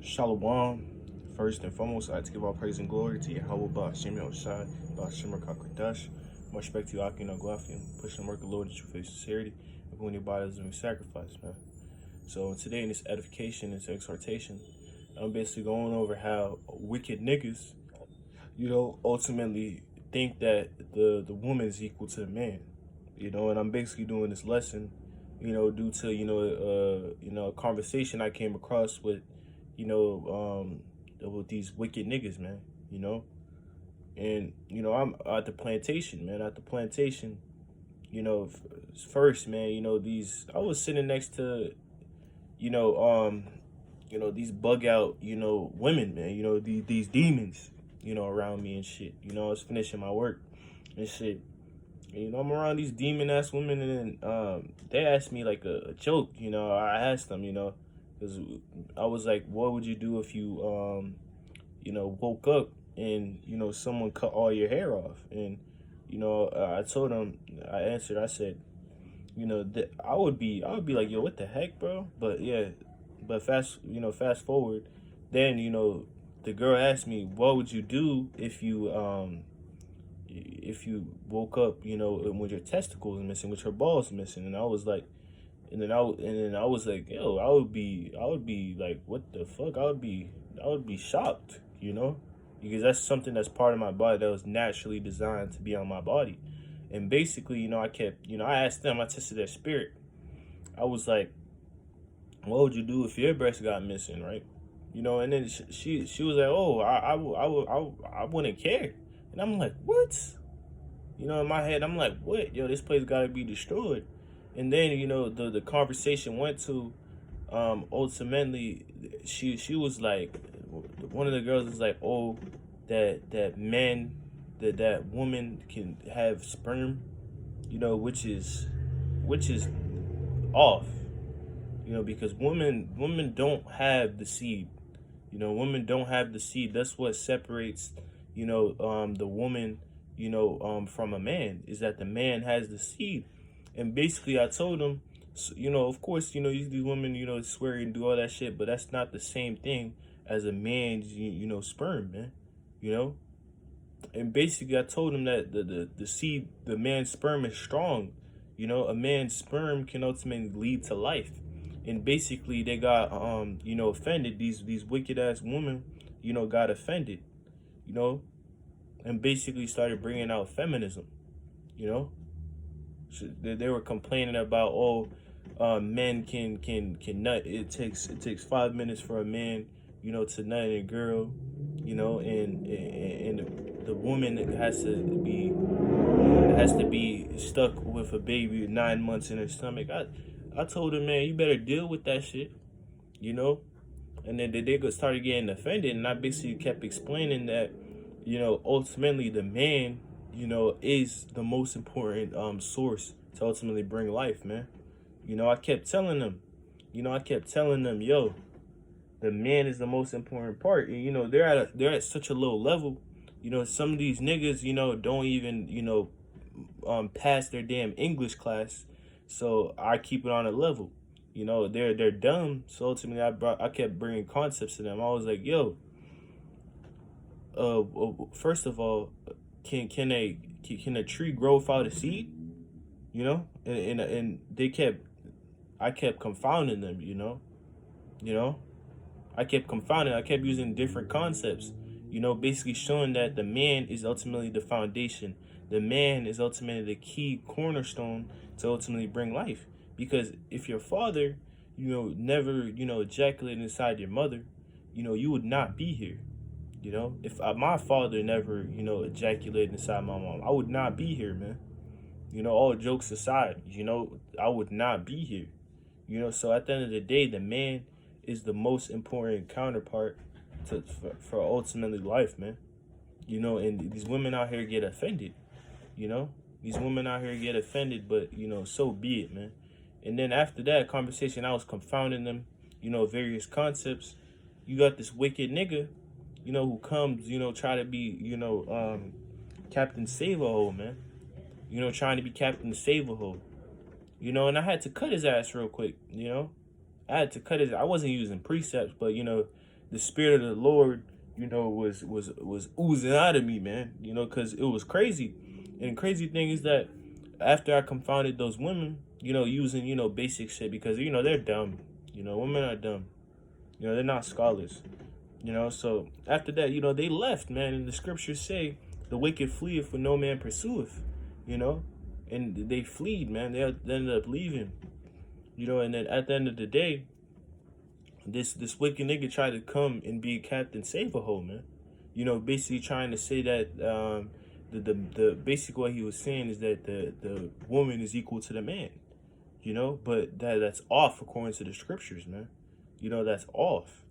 Shalom. First and foremost, I'd like to give all praise and glory to Yahweh Ba'Shem Yoshai, Ba'Shem Kakadash. Much respect to you, Aki Nagwafi, pushing the work of the Lord in true faith sincerity, and when your body is living sacrifice, man. So today in this edification, this exhortation, I'm basically going over how wicked niggas, ultimately think that the woman is equal to the man. And I'm basically doing this lesson, due to, a conversation I came across with, with these wicked niggas, man, and, I'm at the plantation, man, you know, first, man, I was sitting next to, you know, um, these bug out, women, man, these demons, around me and shit. I was finishing my work and shit. And, I'm around these demon ass women, and then they asked me like a joke. I asked them, because I was like, what would you do if you, woke up and someone cut all your hair off? And I told them, I answered, I said, that I would be like, yo, what the heck, bro? But yeah, but fast forward, then the girl asked me, what would you do if you woke up, with your testicles missing, with your balls missing? And I was like, and then I was like, yo, I would be like, what the fuck? I would be shocked, because that's something that's part of my body that was naturally designed to be on my body. And basically, I asked them, I tested their spirit. I was like, what would you do if your breast got missing, right? And then she was like, oh, I wouldn't care. And I'm like, what? In my head, I'm like, what? Yo, this place got to be destroyed. And then, the conversation went to, ultimately, she was like, one of the girls was like, oh, that men, that woman can have sperm, which is off, because women don't have the seed. Women don't have the seed. That's what separates, the woman, from a man, is that the man has the seed. And basically, I told him, of course, these women, swear and do all that shit, but that's not the same thing as a man's, sperm, man. And basically, I told him that the seed, the man's sperm is strong. A man's sperm can ultimately lead to life. And basically, they got offended. These wicked ass women, got offended, you know, and basically started bringing out feminism. You know, so they were complaining about, men can nut. It takes 5 minutes for a man, to nut a girl, and the woman has to be stuck with a baby 9 months in her stomach. I told her, man, you better deal with that shit, you know. And then they started getting offended, and I basically kept explaining that, ultimately the man, is the most important source to ultimately bring life, man. I kept telling them, yo, the man is the most important part. And they're at such a low level. Some of these niggas, don't even, pass their damn English class. So I keep it on a level. They're dumb. So ultimately, I kept bringing concepts to them. I was like, yo, first of all, can a tree grow without a seed? And I kept confounding them. You know, I kept using different concepts. Basically showing that the man is ultimately the foundation. The man is ultimately the key cornerstone to ultimately bring life. Because if your father, never, ejaculated inside your mother, you would not be here. If my father never, ejaculated inside my mom, I would not be here, man. All jokes aside, I would not be here. So at the end of the day, the man is the most important counterpart for ultimately life, man. And these women out here get offended. These women out here get offended, but so be it, man. And then after that conversation, I was confounding them, various concepts. You got this wicked nigga, who comes, try to be, Captain Save-A-Hole, man. Trying to be Captain Save-A-Hole. And I had to cut his ass real quick, I had to cut his, I wasn't using precepts, but, the spirit of the Lord, was oozing out of me, man. Because it was crazy. And the crazy thing is that after I confounded those women, using basic shit, because they're dumb. Women are dumb. They're not scholars. So after that, they left, man. And the scriptures say, the wicked fleeth when no man pursueth, you know, and they fled, man. They ended up leaving, and then at the end of the day, this wicked nigga tried to come and be Captain Save-A-Hole, man. Basically trying to say that the basic what he was saying is that the woman is equal to the man, but that's off according to the scriptures, man. That's off,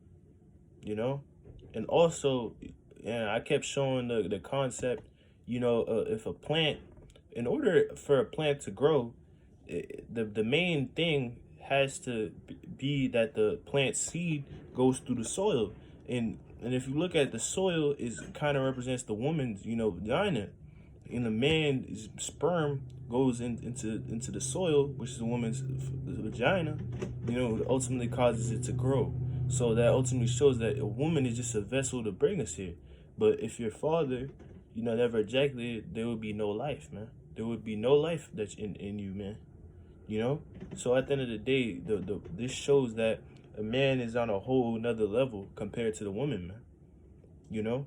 and also, yeah, I kept showing the concept, if a plant, in order for a plant to grow, the main thing has to be that the plant seed goes through the soil, and if you look at the soil, is kind of represents the woman's vagina, and the man's sperm goes into the soil, which is the woman's vagina, ultimately causes it to grow. So that ultimately shows that a woman is just a vessel to bring us here. But if your father, never ejaculated, there would be no life, man. There would be no life that's in you, man. So at the end of the day, this shows that a man is on a whole another level compared to the woman, man.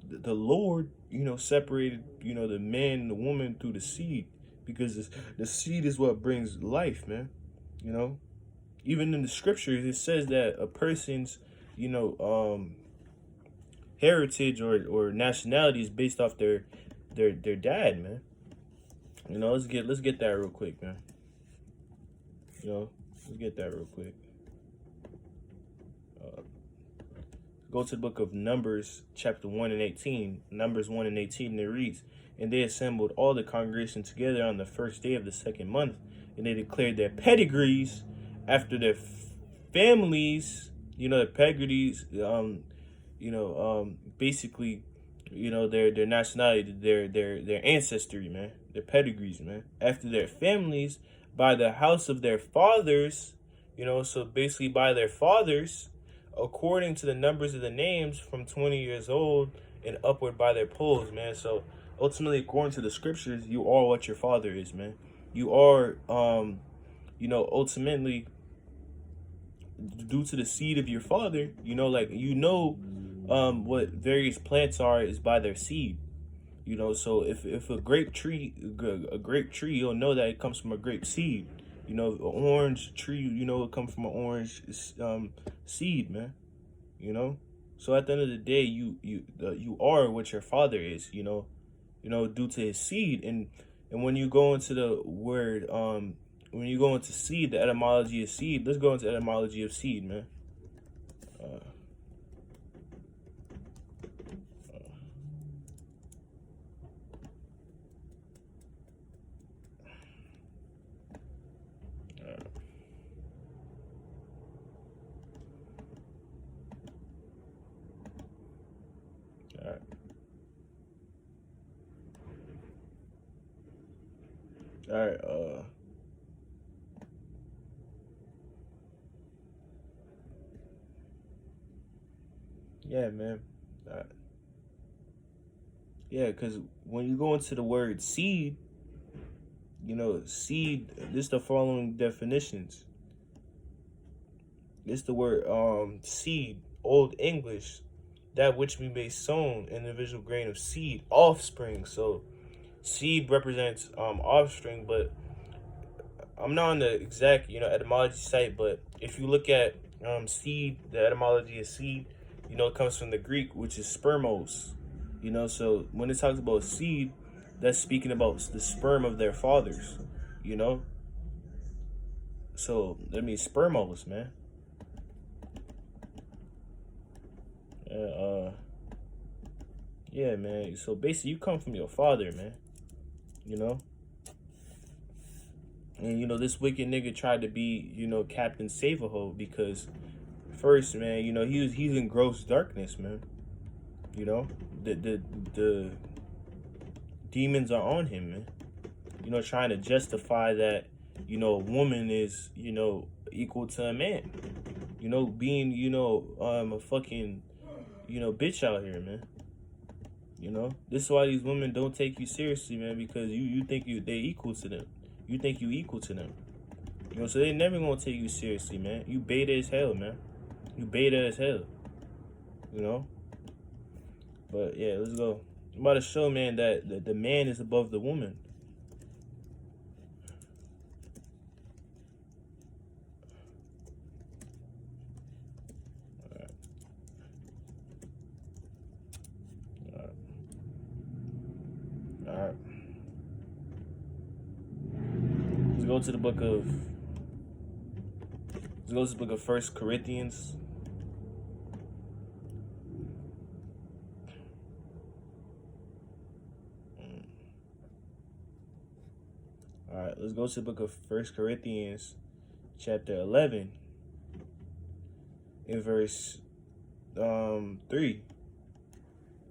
The Lord, separated, the man and the woman through the seed, because the seed is what brings life, man. Even in the scriptures, it says that a person's, heritage or nationality is based off their dad, man. Let's get that real quick, man. Let's get that real quick. Go to the book of Numbers, chapter 1 and 18. Numbers 1 and 18, and it reads, "And they assembled all the congregation together on the first day of the second month, and they declared their pedigrees after their families." Their pedigrees, basically, their nationality, their ancestry, man. Their pedigrees, man. After their families, by the house of their fathers, so basically by their fathers, according to the numbers of the names, from 20 years old and upward by their polls, man. So ultimately, according to the scriptures, you are what your father is, man. You are, ultimately, due to the seed of your father, what various plants are is by their seed. So if a grape tree, you'll know that it comes from a grape seed. An orange tree, it comes from an orange seed, man. So at the end of the day, you are what your father is, due to his seed. And when you go into the word, when you go into seed, the etymology of seed, let's go into etymology of seed, man. All right. Yeah, man. Yeah, because when you go into the word seed, seed, this the following definitions. This the word seed, Old English, that which we may sown, individual grain of seed, offspring. So seed represents offspring, but I'm not on the exact etymology site, but if you look at seed, the etymology of seed, it comes from the Greek, which is spermos. So when it talks about seed, that's speaking about the sperm of their fathers. So that means spermos, man. Yeah, man. So basically, you come from your father, man. And this wicked nigga tried to be, Captain Save-A-Hole, because first, man, he's in gross darkness, man. The demons are on him, man. Trying to justify that, a woman is, equal to a man. You know, being, a fucking, bitch out here, man. You know, this is why these women don't take you seriously, man, because you think they equal to them. You think you equal to them. You know, so they never gonna take you seriously, man. You beta as hell, man. You beta as hell. You know? But yeah, let's go. I'm about to show, man, that the man is above the woman. Alright. Alright. Alright. Let's go to the book of First Corinthians. Alright, let's go to the book of First Corinthians, chapter 11, in verse 3.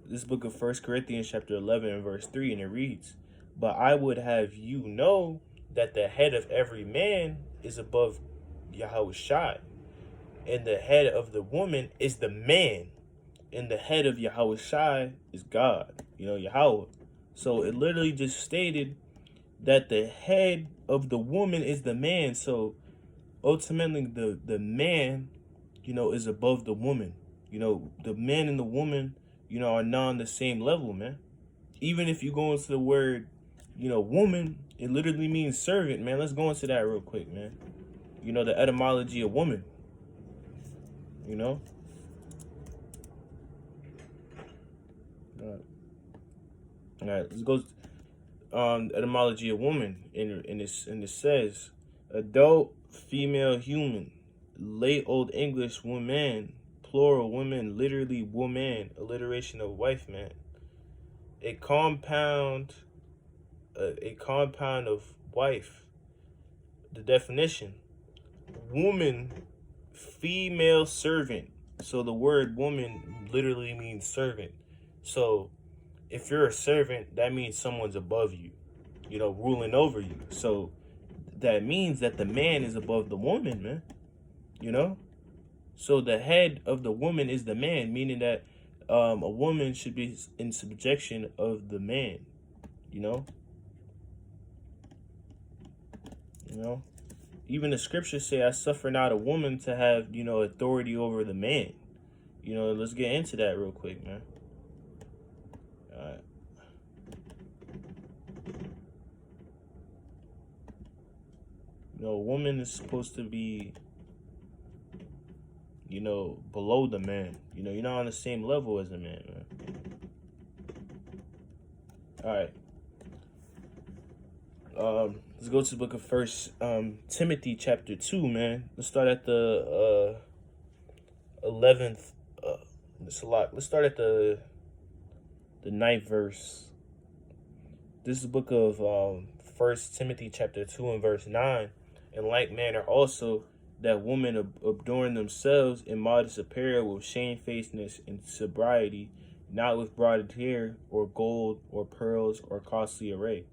This book of First Corinthians, chapter 11, and verse 3, and it reads, "But I would have you know that the head of every man is above Yahushua, and the head of the woman is the man, and the head of Yahushua is God." You know, Yahweh. So it literally just stated that the head of the woman is the man. So ultimately the man, is above the woman. You know, the man and the woman, are not on the same level, man. Even if you go into the word, woman, it literally means servant, man. Let's go into that real quick, man. You know, the etymology of woman. You know? All right, let's go. Etymology of woman, and it says adult female human, late Old English woman, plural women, literally woman, alliteration of wife, man. A compound of wife. The definition: woman, female servant. So the word woman literally means servant. So if you're a servant, that means someone's above you, ruling over you. So that means that the man is above the woman, man. You know? So the head of the woman is the man, meaning that a woman should be in subjection of the man, you know? You know? Even the scriptures say, "I suffer not a woman to have, authority over the man." You know, let's get into that real quick, man. All right. A woman is supposed to be, below the man. You're not on the same level as a man, man. All right. Let's go to the book of First Timothy, chapter 2, man. Let's start at the 11th. It's a lot. Let's start at the 9th verse. This is the book of First Timothy, chapter 2, and verse 9. In like manner also, that women adorn themselves in modest apparel with shamefacedness and sobriety, not with braided hair or gold or pearls or costly array.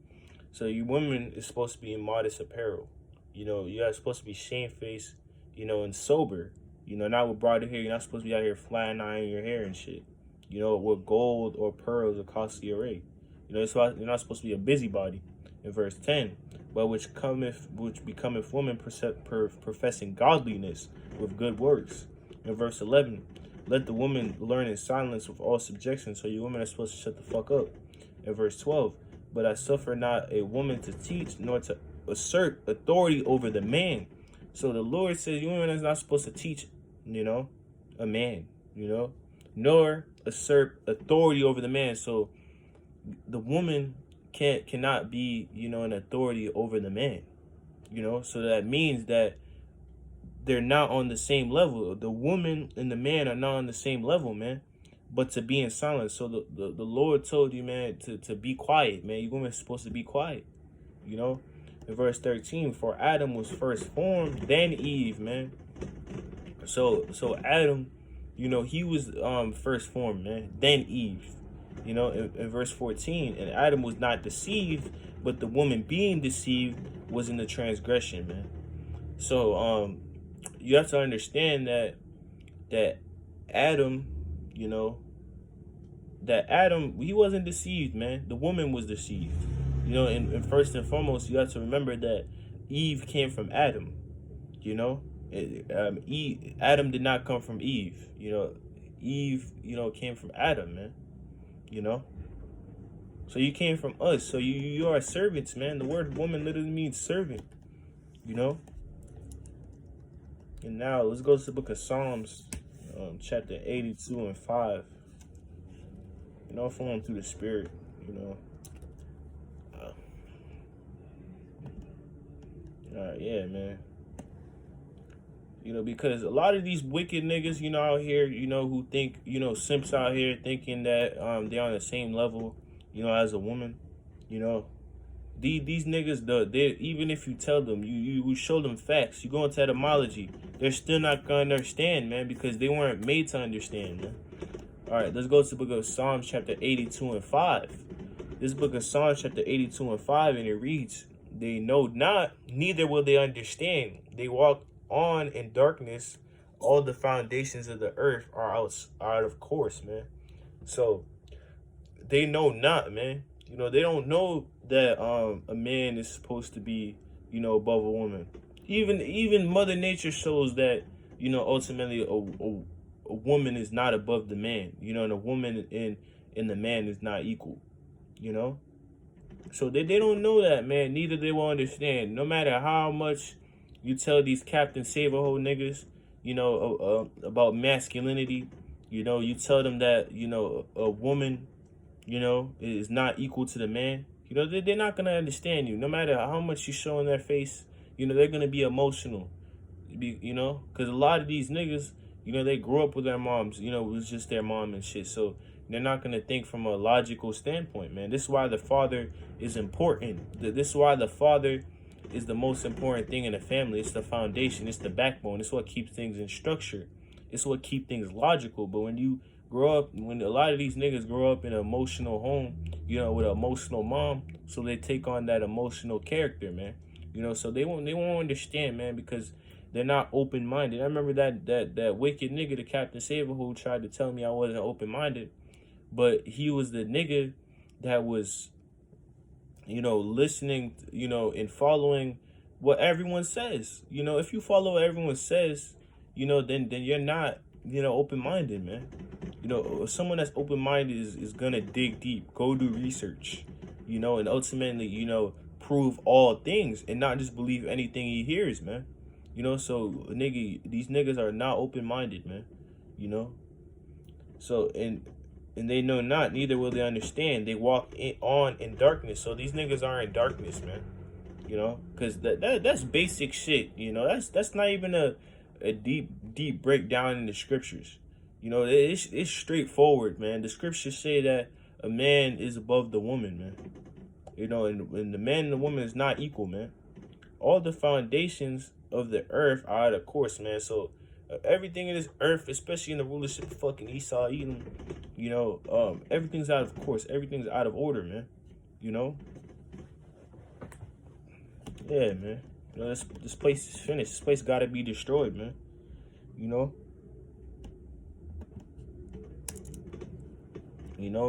So you women is supposed to be in modest apparel. You guys supposed to be shamefaced, and sober. Not with braided hair. You're not supposed to be out here flat ironing your hair and shit. With gold or pearls or costly array. It's why you're not supposed to be a busybody. In verse 10, but which becometh woman professing godliness with good works. In verse 11, let the woman learn in silence with all subjection. So you women are supposed to shut the fuck up. In verse 12, but I suffer not a woman to teach, nor to assert authority over the man. So the Lord says you women is not supposed to teach, a man, nor assert authority over the man. So the woman cannot be, an authority over the man, so that means that they're not on the same level. The woman and the man are not on the same level, man, but to be in silence. So the Lord told you, man, to be quiet, man. You women are supposed to be quiet, In verse 13, for Adam was first formed, then Eve, man. So Adam, he was first formed, man, then Eve. In verse 14, and Adam was not deceived, but the woman being deceived was in the transgression, man. So, you have to understand that Adam, you know, that Adam, he wasn't deceived, man. The woman was deceived. And first and foremost, you have to remember that Eve came from Adam. You know, Adam did not come from Eve. Eve, came from Adam, man. You know, so you came from us. So you are servants, man. The word woman literally means servant. You know. And now let's go to the book of Psalms, chapter 82 and 5. Flowing through the spirit. Yeah, man. Because a lot of these wicked niggas, out here, who think, simps out here thinking that they're on the same level, as a woman, these niggas, they even if you tell them, you show them facts, you go into etymology, they're still not gonna understand, man, because they weren't made to understand, man. All right, let's go to the book of Psalms, chapter 82 and 5. This book of Psalms, chapter 82 and 5, and it reads, "They know not, neither will they understand. They walk on in darkness. All the foundations of the earth are out of course," man. So they know not, man. They don't know that a man is supposed to be, above a woman. Even Mother Nature shows that, ultimately a woman is not above the man, and a woman and the man is not equal, So they don't know that, man. Neither they will understand. No matter how much you tell these Captain Save-A-Ho niggas, about masculinity, you tell them that, a woman, is not equal to the man. They're not going to understand you. No matter how much you show in their face, they're going to be emotional, because a lot of these niggas, they grew up with their moms, it was just their mom and shit. So they're not going to think from a logical standpoint, man. This is why the father is important. This is why the father is the most important thing in a family. It's the foundation. It's the backbone. It's what keeps things in structure. It's what keeps things logical. But when you grow up, when a lot of these niggas grow up in an emotional home, with an emotional mom, so they take on that emotional character, man. So they won't understand, man, because they're not open-minded. I remember that wicked nigga, the Captain Saver, who tried to tell me I wasn't open-minded, but he was the nigga that was, listening, and following what everyone says. If you follow what everyone says, then you're not, open-minded, man. Someone that's open-minded is gonna dig deep, go do research, and ultimately, prove all things and not just believe anything he hears, man. So these niggas are not open-minded, man. So and they know not, neither will they understand. They walk on in darkness. So these niggas are in darkness, man. Because that's basic shit. That's not even a deep breakdown in the scriptures. It's straightforward, man. The scriptures say that a man is above the woman, man. And the man and the woman is not equal, man. All the foundations of the earth are out of course, man. So everything in this earth, especially in the rulership of fucking Esau, Edom, everything's out of course. Everything's out of order, man. Yeah, man. This place is finished. This place gotta be destroyed, man.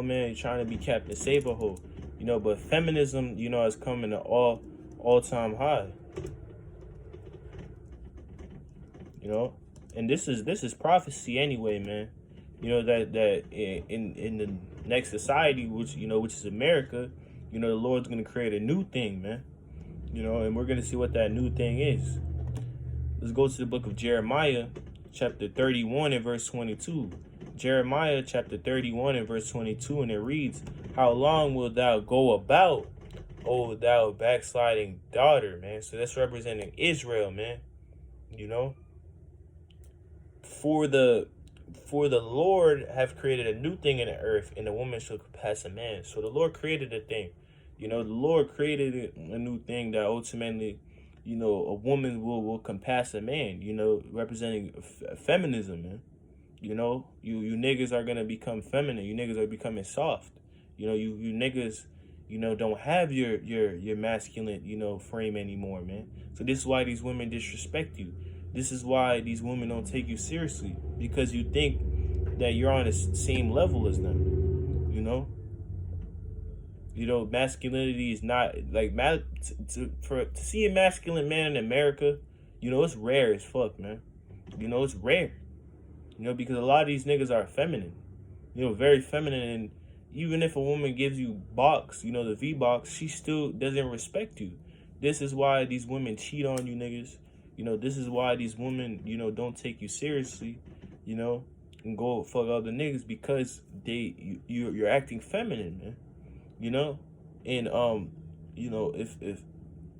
Man, you're trying to be Captain Save-A-Ho, but feminism, is coming to all-time high. And this is prophecy anyway, man. That in the next society, which is America, the Lord's gonna create a new thing, man. And we're gonna see what that new thing is. Let's go to the book of Jeremiah, chapter 31 and verse 22. Jeremiah chapter 31 and verse 22, and it reads, "How long wilt thou go about, O thou backsliding daughter," man? So that's representing Israel, man. For the Lord have created a new thing in the earth, and a woman shall surpass a man. So the Lord created a thing. The Lord created a new thing that ultimately, a woman will compass a man, representing feminism, man. You niggas are gonna become feminine. You niggas are becoming soft. You niggas, don't have your masculine, frame anymore, man. So this is why these women disrespect you. This is why these women don't take you seriously, because you think that you're on the same level as them. Masculinity is not like to see a masculine man in America. It's rare as fuck, man. It's rare. Because a lot of these niggas are feminine. Very feminine, and even if a woman gives you box, the V box, she still doesn't respect you. This is why these women cheat on you, niggas. This is why these women, don't take you seriously, and go fuck other niggas, because you're acting feminine, man. And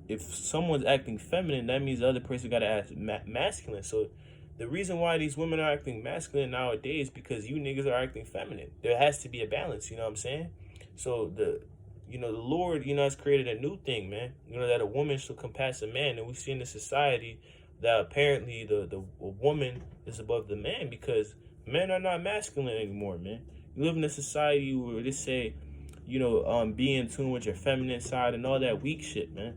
if someone's acting feminine, that means the other person got to act masculine. So the reason why these women are acting masculine nowadays is because you niggas are acting feminine. There has to be a balance, you know what I'm saying? So the Lord, has created a new thing, man. That a woman should compass a man, and we see in the society that apparently the woman is above the man, because men are not masculine anymore, man. You live in a society where they say, be in tune with your feminine side and all that weak shit, man.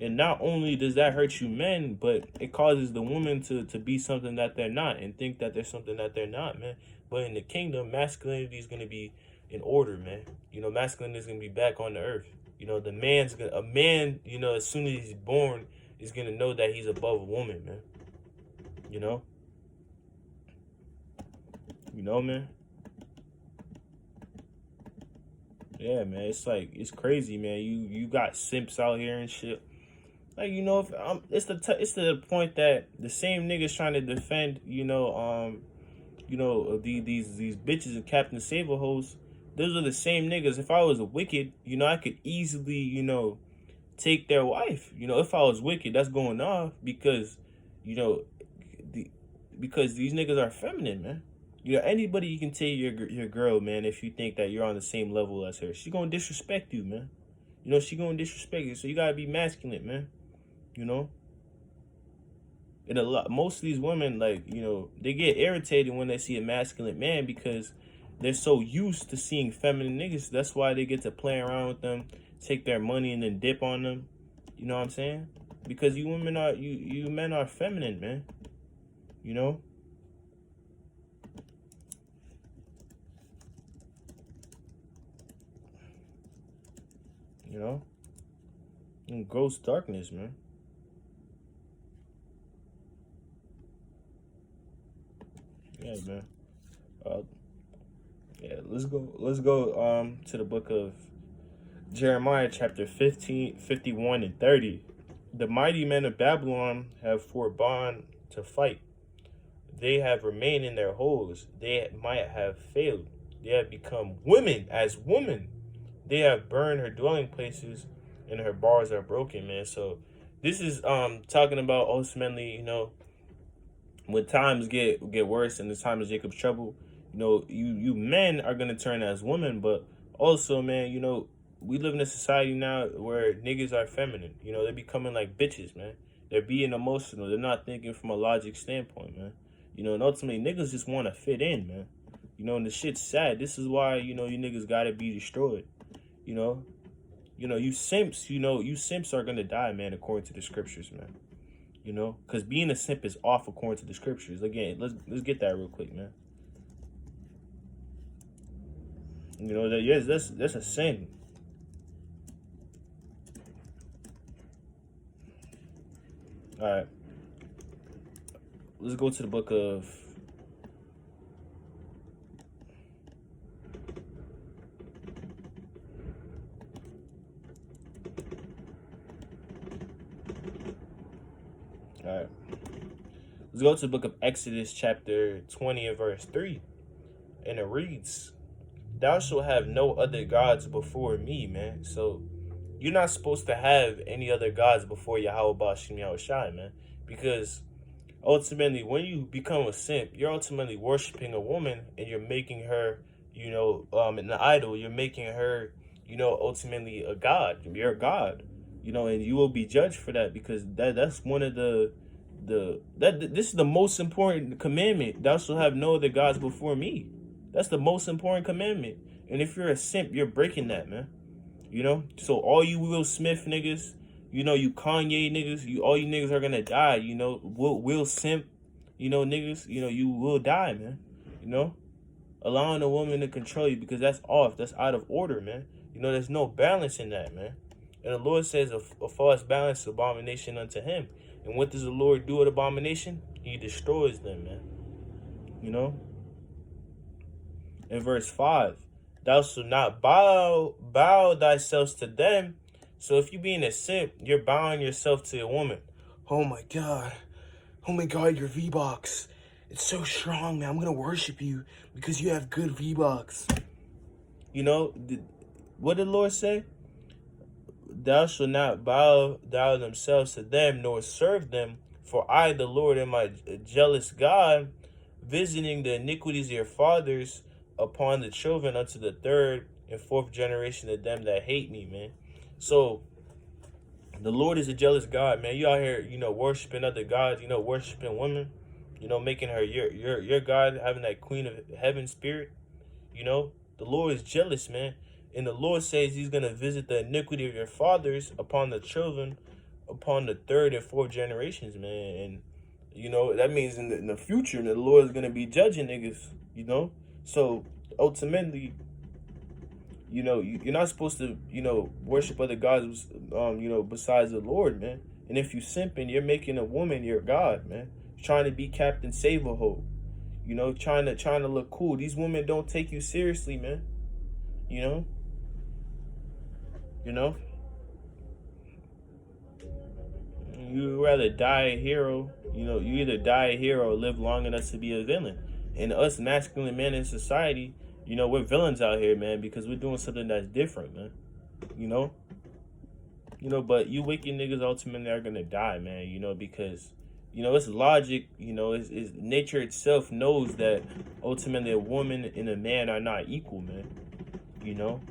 And not only does that hurt you men, but it causes the women to be something that they're not and think that they're something that they're not, man. But in the kingdom, masculinity is going to be in order, man. Masculinity is going to be back on the earth. A man, as soon as he's born, is going to know that he's above a woman, man. Man. Yeah, man. It's crazy, man. You got simps out here and shit. Like, if it's the point that the same niggas trying to defend, these bitches and Captain Save-A hoes. Those are the same niggas. If I was wicked, I could easily, take their wife. If I was wicked, that's going off because, because these niggas are feminine, man. Anybody you can take your girl, man, if you think that you're on the same level as her. She gonna disrespect you, man. She gonna disrespect you. So you gotta be masculine, man. And most of these women, like, they get irritated when they see a masculine man because they're so used to seeing feminine niggas. That's why they get to play around with them, take their money and then dip on them. You know what I'm saying? Because you women are, you men are feminine, man. And gross darkness, man. Yeah, man. Yeah, let's go to the book of Jeremiah chapter 15, 51 and 30. The mighty men of Babylon have forbidden to fight. They have remained in their holes. They might have failed. They have become women as women. They have burned her dwelling places, and her bars are broken, man. So this is talking about ultimately, when times get worse and the time of Jacob's trouble, you men are gonna turn as women, but also, man, we live in a society now where niggas are feminine. They're becoming like bitches, man. They're being emotional. They're not thinking from a logic standpoint, man. And ultimately niggas just want to fit in, man. And the shit's sad. This is why, you niggas gotta be destroyed. You simps, you simps are gonna die, man, according to the scriptures, man. Because being a simp is off according to the scriptures. Again, let's get that real quick, man. That's a sin. All right, let's go to the book of All right. Let's go to the book of Exodus chapter 20 and verse 3. And it reads, "Thou shalt have no other gods before me," man. So you're not supposed to have any other gods before Yahweh Bashim Yahushai, man. Because ultimately, when you become a simp, you're ultimately worshiping a woman and you're making her, an idol. You're making her, ultimately a god. You're a god. And you will be judged for that, because that's one of this is the most important commandment. Thou shalt have no other gods before me. That's the most important commandment. And if you're a simp, you're breaking that, man. So all you Will Smith niggas, You know, you Kanye niggas, all you niggas are gonna die. You know, will simp. You know, niggas. You know, you will die, man. You know, allowing a woman to control you, because that's off. That's out of order, man. You know, there's no balance in that, man. And the Lord says a false balance is abomination unto him. And what does the Lord do with abomination? He destroys them, man. You know? In verse 5, thou shalt not bow thyself to them. So if you being a simp, you're bowing yourself to a woman. Oh my God. Oh my God, your V-Box. It's so strong, man. I'm going to worship you because you have good V-Box. You know, what did the Lord say? Thou shalt not bow down themselves to them, nor serve them. For I, the Lord, am my jealous God, visiting the iniquities of your fathers upon the children unto the third and fourth generation of them that hate me, man. So the Lord is a jealous God, man. You out here, you know, worshiping other gods, you know, worshiping women, you know, making her your God, having that queen of heaven spirit, you know. The Lord is jealous, man. And the Lord says he's going to visit the iniquity of your fathers upon the children, upon the third and fourth generations, man. And, you know, that means in the future, the Lord is going to be judging niggas, you know. So, ultimately, you know, you're not supposed to, you know, worship other gods, you know, besides the Lord, man. And if you simping, you're making a woman your God, man. You're trying to be Captain Save-A-Ho. You know, trying to look cool. These women don't take you seriously, man. You know? You know? You rather die a hero. You know, you either die a hero or live long enough to be a villain. And us masculine men in society, you know, we're villains out here, man, because we're doing something that's different, man. You know? You know, but you wicked niggas ultimately are gonna die, man, you know, because, you know, it's logic, you know, it's nature itself knows that ultimately a woman and a man are not equal, man. You know?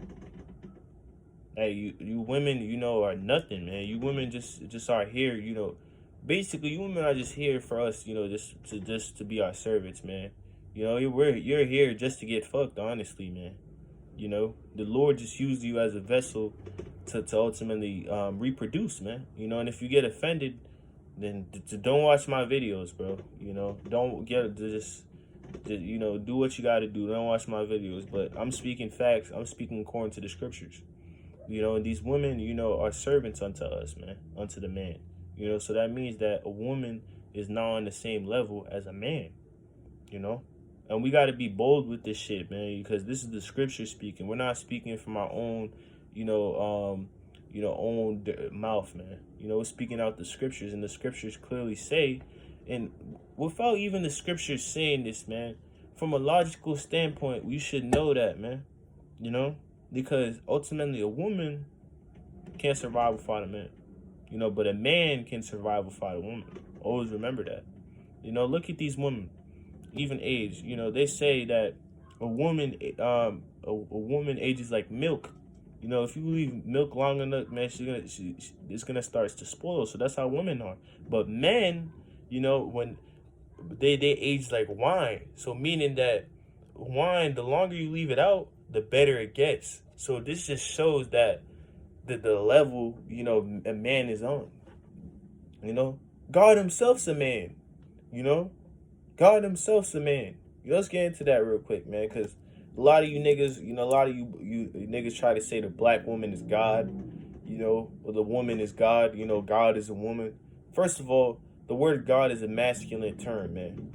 Hey, you women, you know, are nothing, man. You women just are here, you know. Basically, you women are just here for us, you know, just to be our servants, man. You know, you're here just to get fucked, honestly, man. You know, the Lord just used you as a vessel to ultimately reproduce, man. You know, and if you get offended, then don't watch my videos, bro. You know, don't get just you know, do what you got to do. Don't watch my videos. But I'm speaking facts. I'm speaking according to the scriptures. You know, and these women, you know, are servants unto us, man, unto the man. You know, so that means that a woman is not on the same level as a man, you know. And we got to be bold with this shit, man, because this is the scripture speaking. We're not speaking from our own, own mouth, man. You know, we're speaking out the scriptures, and the scriptures clearly say, and without even the scriptures saying this, man, from a logical standpoint, we should know that, man, you know. Because ultimately a woman can't survive without a man. You know, but a man can survive without a woman. Always remember that. You know, look at these women, even age. You know, they say that a woman ages like milk. You know, if you leave milk long enough, man, it's gonna start to spoil. So that's how women are. But men, you know, when they age like wine. So meaning that wine, the longer you leave it out, the better it gets. So this just shows that the level, you know, a man is on. You know, God himself's a man. You know, God himself's a man. Let's get into that real quick, man, because a lot of you niggas, you know, a lot of you niggas try to say the black woman is God, you know, or the woman is God, you know, God is a woman. First of all, the word God is a masculine term, man.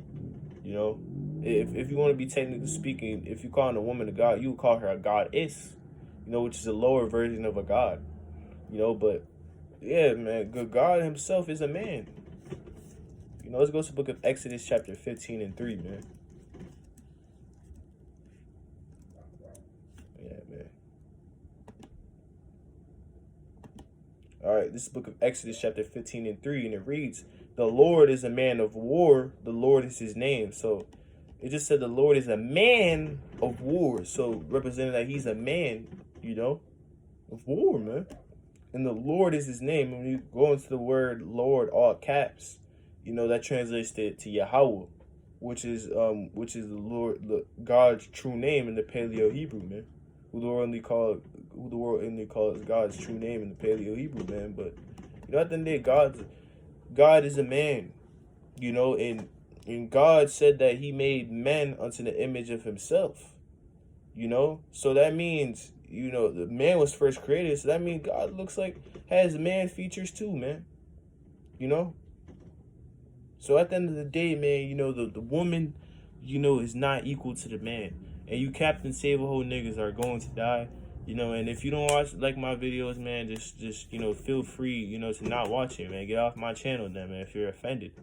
You know, if you want to be technically speaking, if you call a woman a god, you would call her a goddess, you know, which is a lower version of a god, you know. But yeah, man, God himself is a man. You know, let's go to the book of Exodus chapter 15 and 3, man. Yeah, man. All right, this is the book of Exodus chapter 15 and 3, and it reads, the Lord is a man of war, the Lord is his name. So it just said the Lord is a man of war. So representing that he's a man, you know, of war, man. And the Lord is his name. When you go into the word Lord, all caps, you know, that translates to Yahweh, which is the Lord, God's true name in the Paleo Hebrew, man. Who the world only calls God's true name in the Paleo Hebrew, man. But You know, at the end of the day, God is a man, you know, and God said that he made men unto the image of himself, you know? So that means, you know, the man was first created, so that means God looks like has man features too, man. You know? So at the end of the day, man, you know, the woman, you know, is not equal to the man. And you Captain Save-A-Hole niggas are going to die. You know, and if you don't watch like my videos, man, just you know, feel free, you know, to not watch it, man. Get off my channel then, man, if you're offended.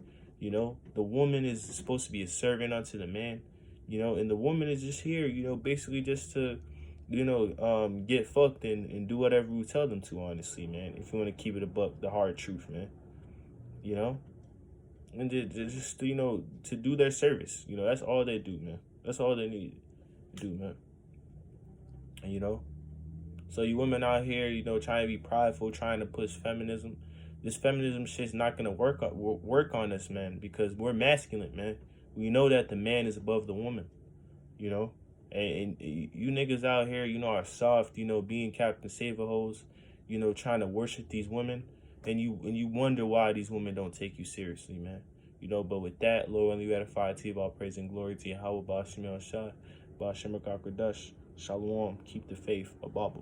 You know, the woman is supposed to be a servant unto the man, you know, and the woman is just here, you know, basically just to, you know, get fucked and do whatever we tell them to, honestly, man. If you want to keep it a buck, the hard truth, man. You know? And just you know, to do their service. You know, that's all they do, man. That's all they need to do, man. And you know, so you women out here, you know, trying to be prideful, trying to push feminism. This feminism shit's not gonna work on us, man, because we're masculine, man. We know that the man is above the woman, you know. And you niggas out here, you know, are soft, you know, being Captain Save-A-Holes, you know, trying to worship these women, and you wonder why these women don't take you seriously, man. You know, but with that, Lord, only you edify to you, all praise and glory to Yahweh, Bashim El Shah, Bashim Dash, Shalom, keep the faith, above.